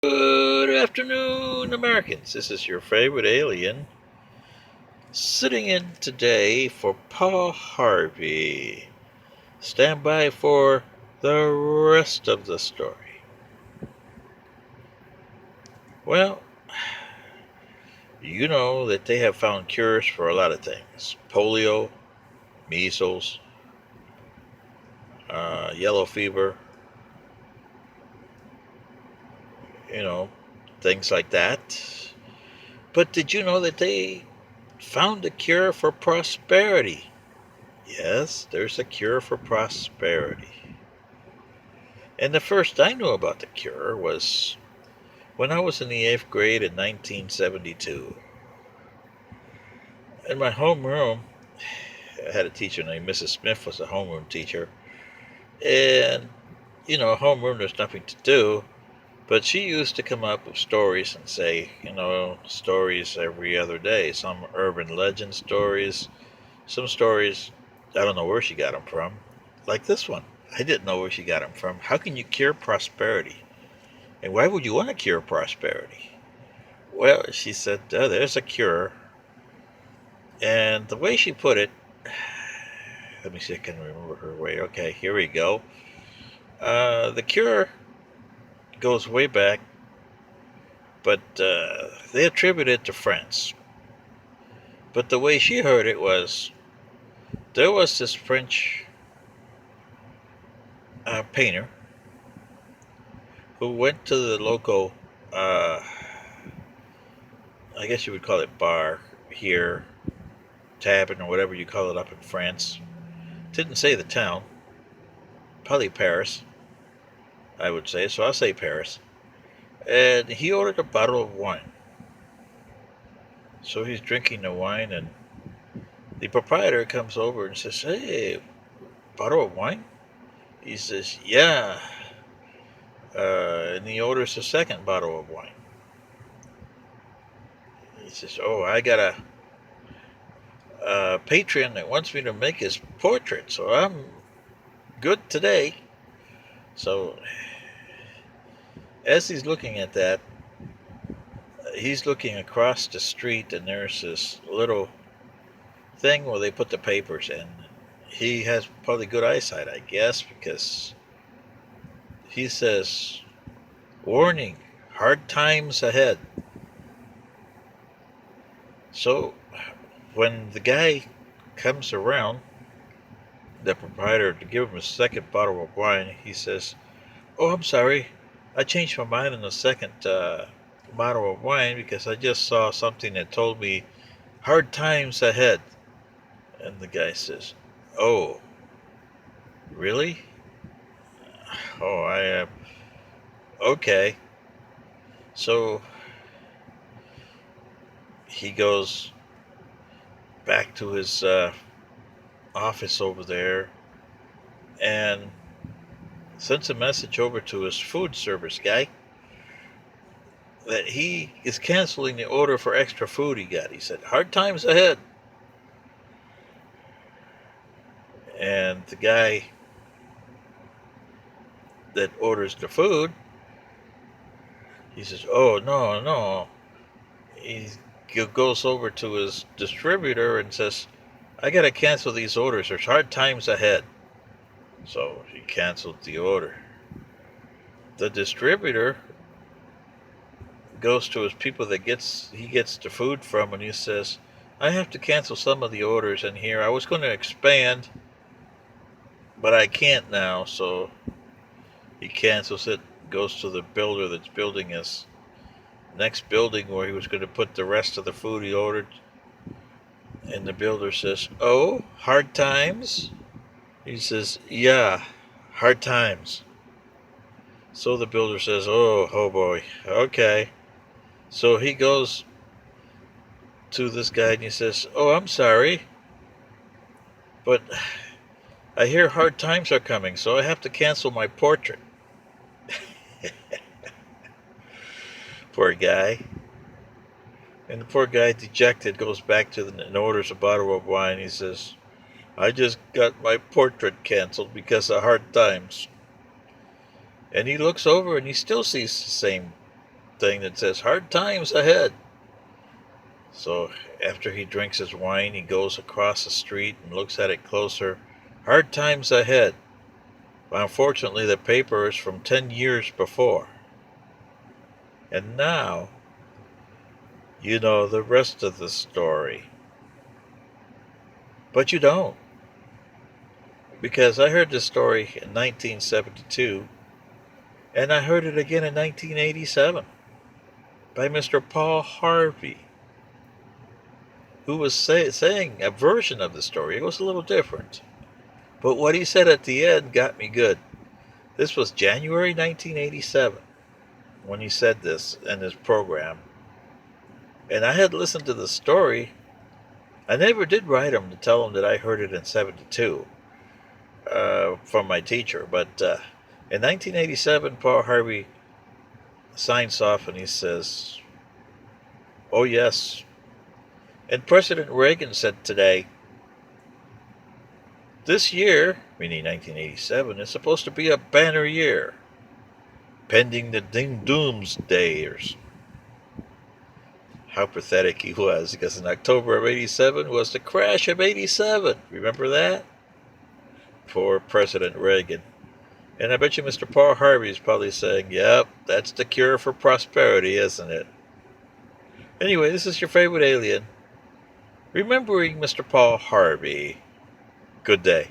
Good afternoon, Americans. This is your favorite alien sitting in today for Paul Harvey. Stand by for the rest of the story. Well, you know that they have found cures for a lot of things: polio, measles, yellow fever, you know, things like that. But did you know that they found a cure for prosperity? Yes, there's a cure for prosperity. And the first I knew about the cure was when I was in the 8th grade in 1972. In my homeroom, I had a teacher named Mrs. Smith, was a homeroom teacher. And, homeroom, there's nothing to do. But she used to come up with stories and say, stories every other day. Some urban legend stories, some stories, I don't know where she got them from. Like this one. I didn't know where she got them from. How can you cure prosperity? And why would you want to cure prosperity? Well, she said, there's a cure. And the way she put it, let me see if I can remember her way. Okay, here we go. The cure goes way back, but they attribute it to France. But the way she heard it was there was this French painter who went to the local, I guess you would call it bar here, tavern, or whatever you call it up in France. Didn't say the town. Probably Paris, I would say. So I'll say Paris. And he ordered a bottle of wine. So he's drinking the wine, and the proprietor comes over and says, "Hey, bottle of wine?" He says, "Yeah." And he orders a second bottle of wine. He says, "Oh, I got a patron that wants me to make his portrait, so I'm good today." So as he's looking at that, he's looking across the street, and there's this little thing where they put the papers in. He has probably good eyesight, I guess, because he says, "Warning, hard times ahead." So when the guy comes around, the proprietor, to give him a second bottle of wine, he says, "Oh, I'm sorry. I changed my mind on the second bottle of wine because I just saw something that told me hard times ahead." And the guy says, "Oh, really? Oh, I am. Okay." So he goes back to his office over there and sends a message over to his food service guy that he is canceling the order for extra food he got. He said, "Hard times ahead." And the guy that orders the food, he says, "Oh, no, no." He goes over to his distributor and says, "I got to cancel these orders. There's hard times ahead." So he canceled the order. The distributor goes to his people that he gets the food from, and he says, "I have to cancel some of the orders in here. I was going to expand, but I can't now." So he cancels it, goes to the builder that's building his next building where he was going to put the rest of the food he ordered. And the builder says, "Oh, hard times?" He says, "Yeah, hard times." So the builder says, "Oh boy, okay." So he goes to this guy and he says, "Oh, I'm sorry, but I hear hard times are coming, so I have to cancel my portrait." Poor guy. And the poor guy, dejected, goes back to and orders a bottle of wine. He says, "I just got my portrait canceled because of hard times." And he looks over and he still sees the same thing that says "Hard times ahead." So after he drinks his wine, he goes across the street and looks at it closer. Hard times ahead. But unfortunately, the paper is from 10 years before. And now, you know the rest of the story. But you don't. Because I heard this story in 1972, and I heard it again in 1987 by Mr. Paul Harvey, who was saying a version of the story. It was a little different. But what he said at the end got me good. This was January 1987 when he said this in his program. And I had listened to the story. I never did write him to tell him that I heard it in 72 from my teacher. But in 1987, Paul Harvey signs off and he says, "Oh, yes." And President Reagan said today, "This year," meaning 1987, "is supposed to be a banner year, pending the doomsdayers." How pathetic he was, because in October of 87 was the crash of 87. Remember that? Poor President Reagan. And I bet you Mr. Paul Harvey is probably saying, "Yep, that's the cure for prosperity, isn't it?" Anyway, this is your favorite alien, remembering Mr. Paul Harvey. Good day.